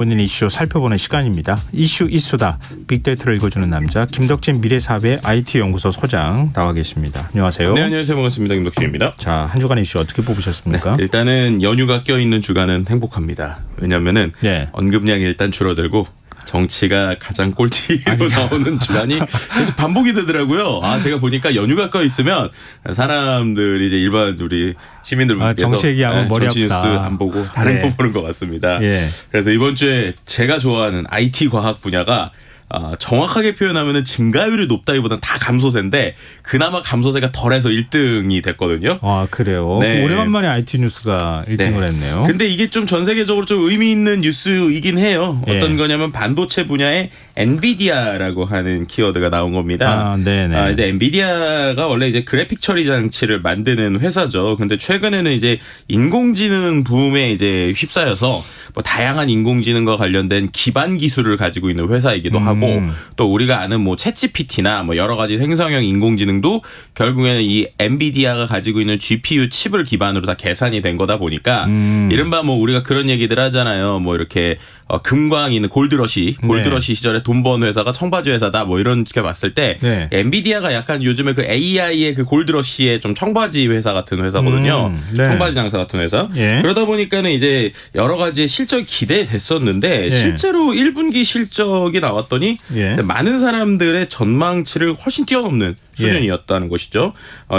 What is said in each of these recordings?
오늘 이슈 살펴보는 시간입니다. 이슈 이수다. 빅데이터를 읽어주는 남자 김덕진 미래사회 IT연구소 소장 나와 계십니다. 안녕하세요. 네, 안녕하세요. 반갑습니다. 김덕진입니다. 자, 한 주간 이슈 어떻게 뽑으셨습니까? 네, 일단은 연휴가 껴있는 주간은 행복합니다. 왜냐하면은 언급량이 일단 줄어들고 정치가 가장 꼴찌로 나오는 주간이 계속 반복이 되더라고요. 제가 보니까 연휴가 껴 있으면 사람들이 이제 일반 우리 시민들분께서 정치 얘기하면 머리 정치 뉴스 아프다. 안 보고 다른 거 보는 것 같습니다. 그래서 이번 주에 제가 좋아하는 IT 과학 분야가 정확하게 표현하면 증가율이 높다기보다는 다 감소세인데 그나마 감소세가 덜해서 1등이 됐거든요. 아, 그래요? 네. 오래간만에 IT 뉴스가 1등을 했네요. 근데 이게 좀 전 세계적으로 좀 의미 있는 뉴스이긴 해요. 어떤 거냐면 반도체 분야에 엔비디아라고 하는 키워드가 나온 겁니다. 네네. 이제 엔비디아가 원래 이제 그래픽 처리 장치를 만드는 회사죠. 근데 최근에는 이제 인공지능 붐에 이제 휩싸여서 뭐 다양한 인공지능과 관련된 기반 기술을 가지고 있는 회사이기도 하고 또 우리가 아는 뭐 챗GPT나 뭐 여러 가지 생성형 인공지능도 결국에는 이 엔비디아가 가지고 있는 GPU 칩을 기반으로 다 계산이 된 거다 보니까 이른바 뭐 우리가 그런 얘기들 하잖아요. 뭐 이렇게 금광이 있는 골드러시 시절에 돈 버는 회사가 청바지 회사다 뭐 이렇게 봤을 때 엔비디아가 약간 요즘에 그 AI의 그 골드러시의 좀 청바지 회사 같은 회사거든요. 청바지 장사 같은 회사. 그러다 보니까는 이제 여러 가지 실적이 기대됐었는데 실제로 1분기 실적이 나왔더니 많은 사람들의 전망치를 훨씬 뛰어넘는 수준이었다는 것이죠.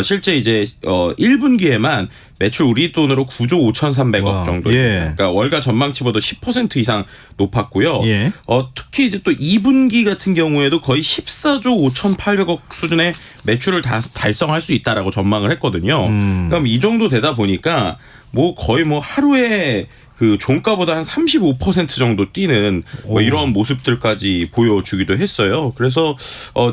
실제 이제 1분기에만 매출 우리 돈으로 9조 5,300억 정도. 그러니까 월가 전망치보다 10% 이상 높았고요. 특히 이제 또 2분기 같은 경우에도 거의 14조 5,800억 수준의 매출을 달성할 수 있다라고 전망을 했거든요. 그럼 이 정도 되다 보니까 뭐 거의 뭐 하루에 그 종가보다 한 35% 정도 뛰는 뭐 이런 모습들까지 보여주기도 했어요. 그래서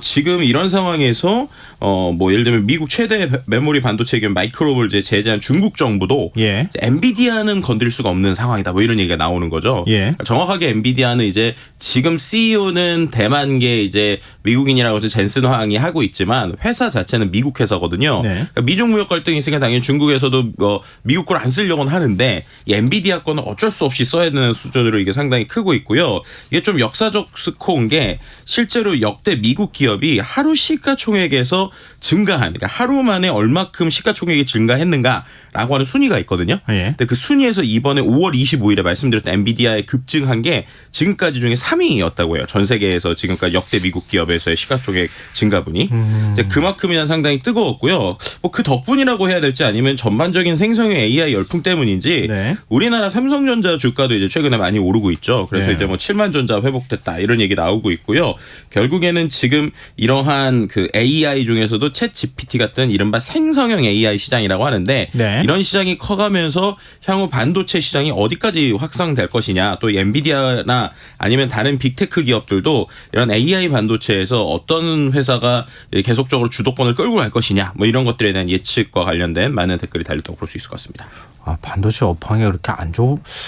지금 이런 상황에서 뭐 예를 들면 미국 최대 메모리 반도체 기업 마이크론을 이제 제재한 중국 정부도 엔비디아는 건드릴 수가 없는 상황이다. 뭐 이런 얘기가 나오는 거죠. 정확하게 엔비디아는 이제 지금 CEO는 대만계 이제 미국인이라고 해서 젠슨 황이 하고 있지만 회사 자체는 미국 회사거든요. 그러니까 미중 무역 갈등이 있으니까 당연히 중국에서도 미국 걸 안 쓰려고는 하는데 이 엔비디아 거는 어쩔 수 없이 써야 되는 수준으로 이게 상당히 크고 있고요. 이게 좀 역사적 스코어인 게 실제로 역대 미국 기업이 하루 시가총액에서 증가한, 그러니까 하루 만에 얼마큼 시가총액이 증가했는가라고 하는 순위가 있거든요. 근데 그 순위에서 이번에 5월 25일에 말씀드렸던 엔비디아의 급증한 게 지금까지 중에 3위였다고 해요. 전 세계에서 지금까지 역대 미국 기업에서의 시가총액 증가분이. 이제 그만큼이나 상당히 뜨거웠고요. 뭐 그 덕분이라고 해야 될지 아니면 전반적인 생성형 AI 열풍 때문인지 우리나라 삼성전자 주가도 이제 최근에 많이 오르고 있죠. 그래서 이제 뭐 7만 전자 회복됐다 이런 얘기 나오고 있고요. 결국에는 지금 이러한 그 AI 중에서도 챗 GPT 같은 이른바 생성형 AI 시장이라고 하는데 이런 시장이 커가면서 향후 반도체 시장이 어디까지 확산될 것이냐, 또 엔비디아나 아니면 다른 빅테크 기업들도 이런 AI 반도체에서 어떤 회사가 계속적으로 주도권을 끌고 갈 것이냐, 뭐 이런 것들에 대한 예측과 관련된 많은 댓글이 달렸다고 볼 수 있을 것 같습니다. 반도체 업황이 그렇게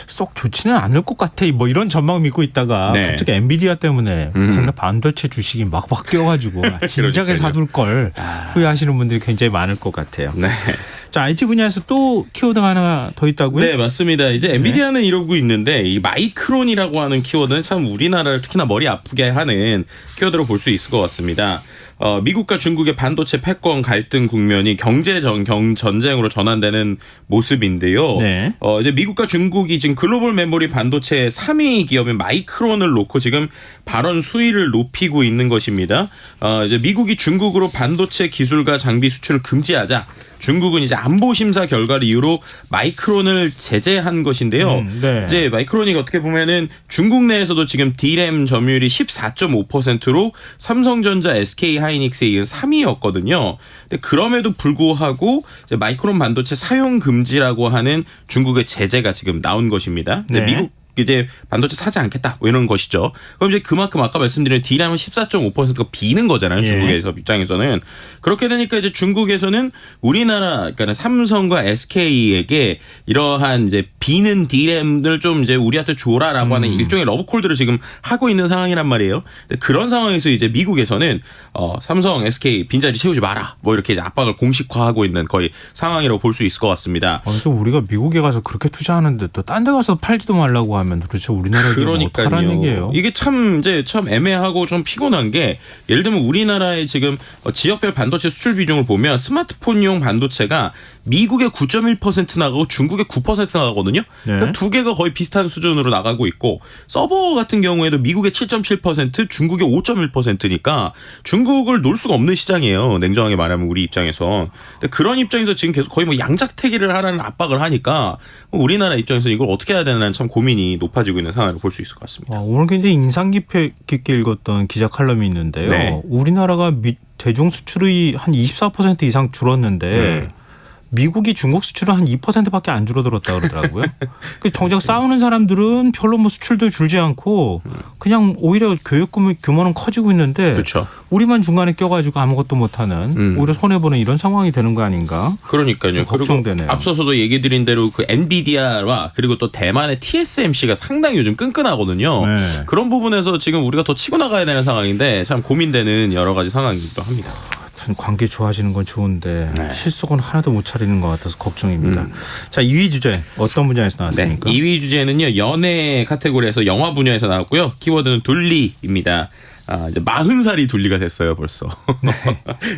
썩 좋지는 않을 것 같아. 뭐 이런 전망 믿고 있다가 갑자기 엔비디아 때문에 무슨 반도체 주식이 막 뛰어가지고 진작에 사둘 걸 후회하시는 분들이 굉장히 많을 것 같아요. 자, IT 분야에서 또 키워드가 하나 더 있다고요? 네, 맞습니다. 이제 엔비디아는 이러고 있는데 이 마이크론이라고 하는 키워드는 참 우리나라를 특히나 머리 아프게 하는 키워드로 볼 수 있을 것 같습니다. 미국과 중국의 반도체 패권 갈등 국면이 경제 전쟁으로 전환되는 모습인데요. 이제 미국과 중국이 지금 글로벌 메모리 반도체 3위 기업인 마이크론을 놓고 지금 발언 수위를 높이고 있는 것입니다. 이제 미국이 중국으로 반도체 기술과 장비 수출을 금지하자 중국은 이제 안보 심사 결과를 이유로 마이크론을 제재한 것인데요. 이제 마이크론이 어떻게 보면은 중국 내에서도 지금 D램 점유율이 14.5%로 삼성전자, SK 하이닉스에 이은 3위였거든요. 근데 그럼에도 불구하고 이제 마이크론 반도체 사용 금지라고 하는 중국의 제재가 지금 나온 것입니다. 미국 이제 반도체 사지 않겠다 뭐 이런 것이죠. 그럼 이제 그만큼 아까 말씀드린 D램은 14.5%가 비는 거잖아요. 중국에서 입장에서는. 그렇게 되니까 이제 중국에서는 우리나라 그러니까 삼성과 SK에게 이러한 이제 비는 D램을 좀 이제 우리한테 줘라라고 하는 일종의 러브콜들을 지금 하고 있는 상황이란 말이에요. 근데 그런 상황에서 이제 미국에서는 삼성, SK 빈자리 채우지 마라 뭐 이렇게 이제 압박을 공식화하고 있는 거의 상황이라고 볼 수 있을 것 같습니다. 또 우리가 미국에 가서 그렇게 투자하는데 또 딴 데 가서 팔지도 말라고 하면 도대체 우리나라에 뭐 어떡하라는 얘기예요? 이게 참 애매하고 좀 피곤한 게 예를 들면 우리나라의 지금 지역별 반도체 수출 비중을 보면 스마트폰용 반도체가 미국의 9.1% 나가고 중국의 9% 나가거든요. 네. 그러니까 두 개가 거의 비슷한 수준으로 나가고 있고 서버 같은 경우에도 미국의 7.7% 중국의 5.1%니까 중국을 놓을 수가 없는 시장이에요. 냉정하게 말하면 우리 입장에서. 근데 그런 입장에서 지금 계속 거의 뭐 양작태기를 하라는 압박을 하니까 우리나라 입장에서 이걸 어떻게 해야 되나 참 고민이 높아지고 있는 상황을 볼 수 있을 것 같습니다. 오늘 굉장히 인상 깊게 읽었던 기자 칼럼이 있는데요. 네. 우리나라가 대중 수출이 한 24% 이상 줄었는데 미국이 중국 수출은 한 2%밖에 안 줄어들었다 그러더라고요. 정작 싸우는 사람들은 별로 뭐 수출도 줄지 않고 그냥 오히려 교육 규모는 커지고 있는데 그렇죠. 우리만 중간에 껴가지고 아무것도 못하는 오히려 손해보는 이런 상황이 되는 거 아닌가? 그러니까요. 걱정되네요. 그리고 앞서서도 얘기 드린 대로 그 엔비디아와 그리고 또 대만의 TSMC가 상당히 요즘 끈끈하거든요. 네. 그런 부분에서 지금 우리가 더 치고 나가야 되는 상황인데 참 고민되는 여러 가지 상황이기도 합니다. 관계 좋아지는 건 좋은데 실속은 하나도 못 차리는 것 같아서 걱정입니다. 자, 2위 주제 어떤 분야에서 나왔습니까? 네, 2위 주제는요. 연예 카테고리에서 영화 분야에서 나왔고요. 키워드는 둘리입니다. 이제 40살이 둘리가 됐어요, 벌써.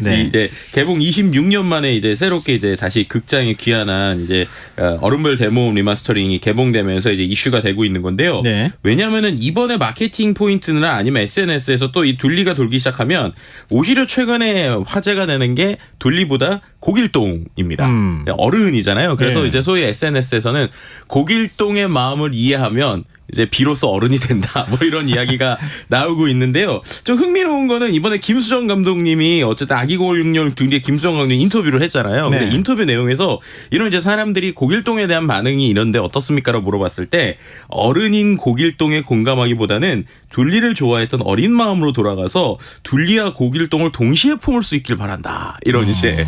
네. 이제 개봉 26년 만에 이제 새롭게 이제 다시 극장에 귀환한 이제 얼음별 대모험 리마스터링이 개봉되면서 이제 이슈가 되고 있는 건데요. 네. 왜냐하면은 이번에 마케팅 포인트나 아니면 SNS에서 또 이 둘리가 돌기 시작하면 오히려 최근에 화제가 되는 게 둘리보다 고길동입니다. 어른이잖아요. 그래서 네. 이제 소위 SNS에서는 고길동의 마음을 이해하면 이제 비로소 어른이 된다. 뭐 이런 이야기가 나오고 있는데요. 좀 흥미로운 거는 이번에 김수정 감독님이 어쨌든 아기고울육룡 둘리의 김수정 감독님 인터뷰를 했잖아요. 네. 근데 인터뷰 내용에서 이런 이제 사람들이 고길동에 대한 반응이 이런데 어떻습니까라고 물어봤을 때 어른인 고길동에 공감하기보다는 둘리를 좋아했던 어린 마음으로 돌아가서 둘리와 고길동을 동시에 품을 수 있길 바란다. 이런 이제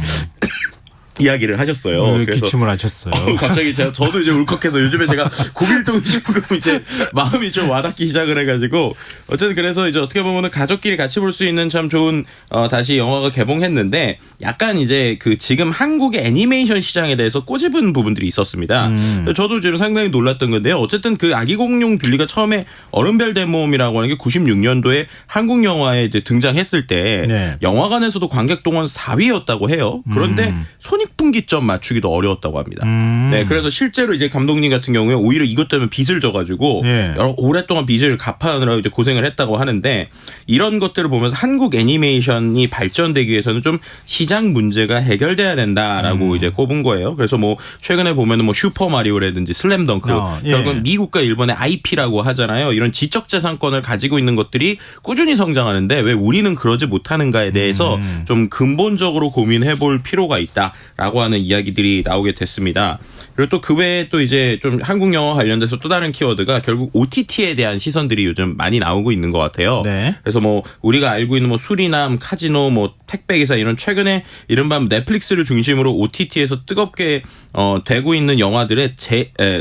이야기를 하셨어요. 그래서 기침을 하셨어요. 갑자기 저도 이제 울컥해서 요즘에 제가 고길동이 조금 이제 마음이 좀 와닿기 시작을 해가지고 어쨌든 그래서 이제 어떻게 보면은 가족끼리 같이 볼 수 있는 참 좋은 다시 영화가 개봉했는데 약간 이제 그 지금 한국의 애니메이션 시장에 대해서 꼬집은 부분들이 있었습니다. 저도 지금 상당히 놀랐던 건데요. 어쨌든 그 아기공룡 둘리가 처음에 얼음별 대모험이라고 하는 게 96년도에 한국 영화에 이제 등장했을 때 네. 영화관에서도 관객 동원 4위였다고 해요. 그런데 손익분기점 맞추기도 어려웠다고 합니다. 네, 그래서 실제로 이제 감독님 같은 경우에 오히려 이것 때문에 빚을 져가지고 네. 오랫동안 빚을 갚아느라고 이제 고생을 했다고 하는데 이런 것들을 보면서 한국 애니메이션이 발전되기 위해서는 좀 시장 문제가 해결돼야 된다라고 이제 꼽은 거예요. 그래서 뭐 최근에 보면은 뭐 슈퍼 마리오라든지 슬램덩크 예. 결국은 미국과 일본의 IP라고 하잖아요. 이런 지적재산권을 가지고 있는 것들이 꾸준히 성장하는데 왜 우리는 그러지 못하는가에 대해서 좀 근본적으로 고민해 볼 필요가 있다라고 하는 이야기들이 나오게 됐습니다. 그리고 또 그 외에 또 이제 좀 한국 영화 관련돼서 또 다른 키워드가 결국 OTT에 대한 시선들이 요즘 많이 나오고 있는 것 같아요. 네. 그래서 뭐 우리가 알고 있는 뭐 수리남, 카지노, 뭐 택배기사 이런 최근에 이른바 넷플릭스를 중심으로 OTT에서 뜨겁게 되고 있는 영화들의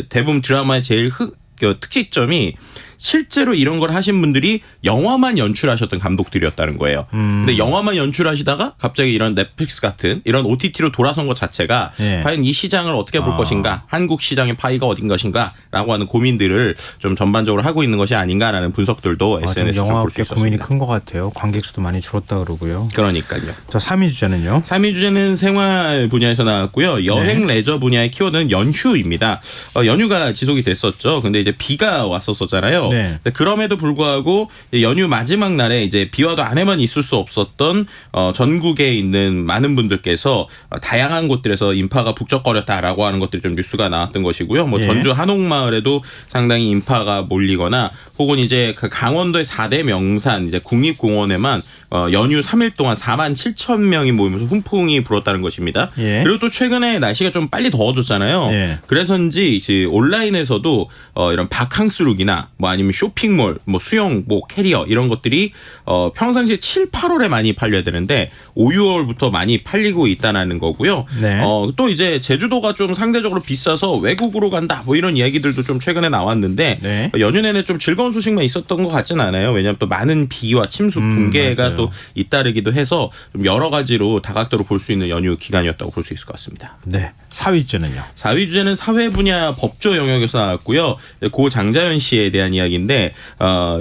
대부분 드라마의 제일 특징점이 실제로 이런 걸 하신 분들이 영화만 연출하셨던 감독들이었다는 거예요. 근데 영화만 연출하시다가 갑자기 이런 넷플릭스 같은 이런 OTT로 돌아선 것 자체가 과연 이 시장을 어떻게 볼 것인가, 한국 시장의 파이가 어딘 것인가라고 하는 고민들을 좀 전반적으로 하고 있는 것이 아닌가라는 분석들도 SNS에서 볼 수 있었습니다. 고민이 큰 것 같아요. 관객 수도 많이 줄었다 그러고요. 그러니까요. 자, 3위 주제는요? 3위 주제는 생활 분야에서 나왔고요. 여행 레저 분야의 키워드는 연휴입니다. 연휴가 지속이 됐었죠. 근데 이제 비가 왔었잖아요. 네. 그럼에도 불구하고 연휴 마지막 날에 이제 비 와도 안에만 있을 수 없었던 전국에 있는 많은 분들께서 다양한 곳들에서 인파가 북적거렸다라고 하는 것들이 좀 뉴스가 나왔던 것이고요. 뭐 전주 한옥마을에도 상당히 인파가 몰리거나 혹은 이제 그 강원도의 4대 명산 이제 국립공원에만 연휴 3일 동안 4만 7천 명이 모이면서 훈풍이 불었다는 것입니다. 그리고 또 최근에 날씨가 좀 빨리 더워졌잖아요. 그래서인지 이제 온라인에서도 이런 바캉스룩이나 뭐 아니면 아니면 쇼핑몰, 뭐 수영복, 캐리어 이런 것들이 평상시에 7, 8월에 많이 팔려야 되는데 5, 6월부터 많이 팔리고 있다는 거고요. 네. 또 이제 제주도가 좀 상대적으로 비싸서 외국으로 간다 뭐 이런 이야기들도 좀 최근에 나왔는데 네. 연휴 내내 좀 즐거운 소식만 있었던 것 같지는 않아요. 왜냐하면 또 많은 비와 침수, 붕괴가 맞아요. 또 잇따르기도 해서 좀 여러 가지로 다각도로 볼 수 있는 연휴 기간이었다고 볼 수 있을 것 같습니다. 네. 4위 주제는요? 4위 주제는 사회 분야 법조 영역에서 나왔고요. 고 장자연 씨에 대한 이야기인데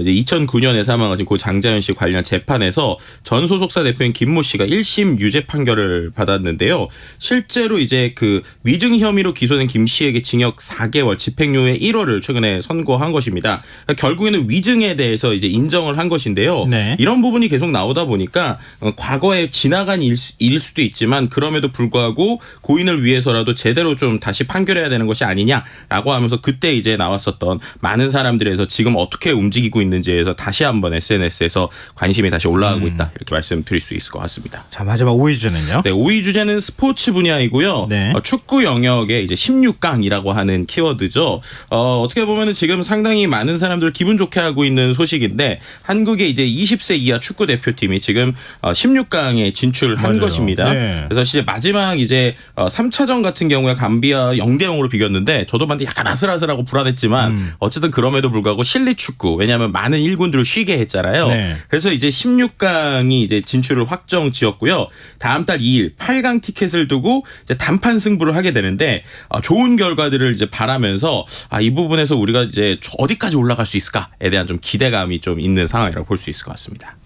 이제 2009년에 사망하신 고 장자연 씨 관련 재판에서 전 소속사 대표인 김모 씨가 1심 유죄 판결을 받았는데요. 실제로 이제 그 위증 혐의로 기소된 김 씨에게 징역 4개월, 집행유예 1월을 최근에 선고한 것입니다. 그러니까 결국에는 위증에 대해서 이제 인정을 한 것인데요. 네. 이런 부분이 계속 나오다 보니까 과거에 지나간 일일 수도 있지만 그럼에도 불구하고 고인을 위해서라도 제대로 좀 다시 판결해야 되는 것이 아니냐라고 하면서 그때 이제 나왔었던 많은 사람들에서 지금 어떻게 움직이고 있는지에 대해서 다시 한번 SNS에서 관심이 다시 올라가고 있다 이렇게 말씀드릴 수 있을 것 같습니다. 자, 마지막 5위 주제는요? 네, 5위 주제는 스포츠 분야이고요. 네. 축구 영역에 이제 16강이라고 하는 키워드죠. 어떻게 보면은 지금 상당히 많은 사람들 기분 좋게 하고 있는 소식인데 한국의 이제 20세 이하 축구 대표팀이 지금 16강에 진출한 맞아요. 것입니다. 네. 그래서 사실 마지막 이제 3차전 같은 경우에 감비아 0대0으로 비겼는데 저도 봤는데 약간 아슬아슬하고 불안했지만 어쨌든 그럼에도 불구하고 실리 축구 왜냐하면 많은 일군들을 쉬게 했잖아요. 네. 그래서 이제 16강이 이제 진출을 확정 지었고요. 다음 달 2일 8강 티켓을 두고 이제 단판 승부를 하게 되는데 좋은 결과들을 이제 바라면서 이 부분에서 우리가 이제 어디까지 올라갈 수 있을까에 대한 좀 기대감이 좀 있는 상황이라고 볼 수 있을 것 같습니다.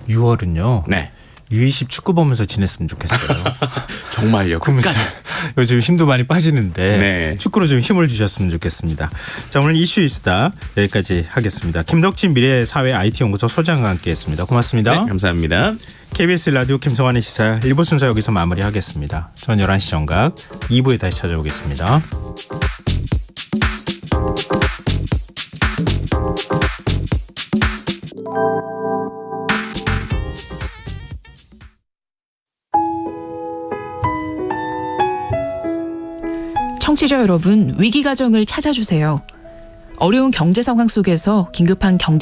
6월은요. 네. U20 축구 보면서 지냈으면 좋겠어요. 정말요. 끝까지. 요즘 힘도 많이 빠지는데 네. 축구로 좀 힘을 주셨으면 좋겠습니다. 자, 오늘 이슈 이수다 여기까지 하겠습니다. 김덕진 미래사회 IT연구소 소장과 함께했습니다. 고맙습니다. 네, 감사합니다. KBS 라디오 김성환의 시사 1부 순서 여기서 마무리하겠습니다. 전 11시 정각 2부에 다시 찾아오겠습니다. 청취자 여러분, 위기 가정을 찾아주세요. 어려운 경제 상황 속에서 긴급한 경제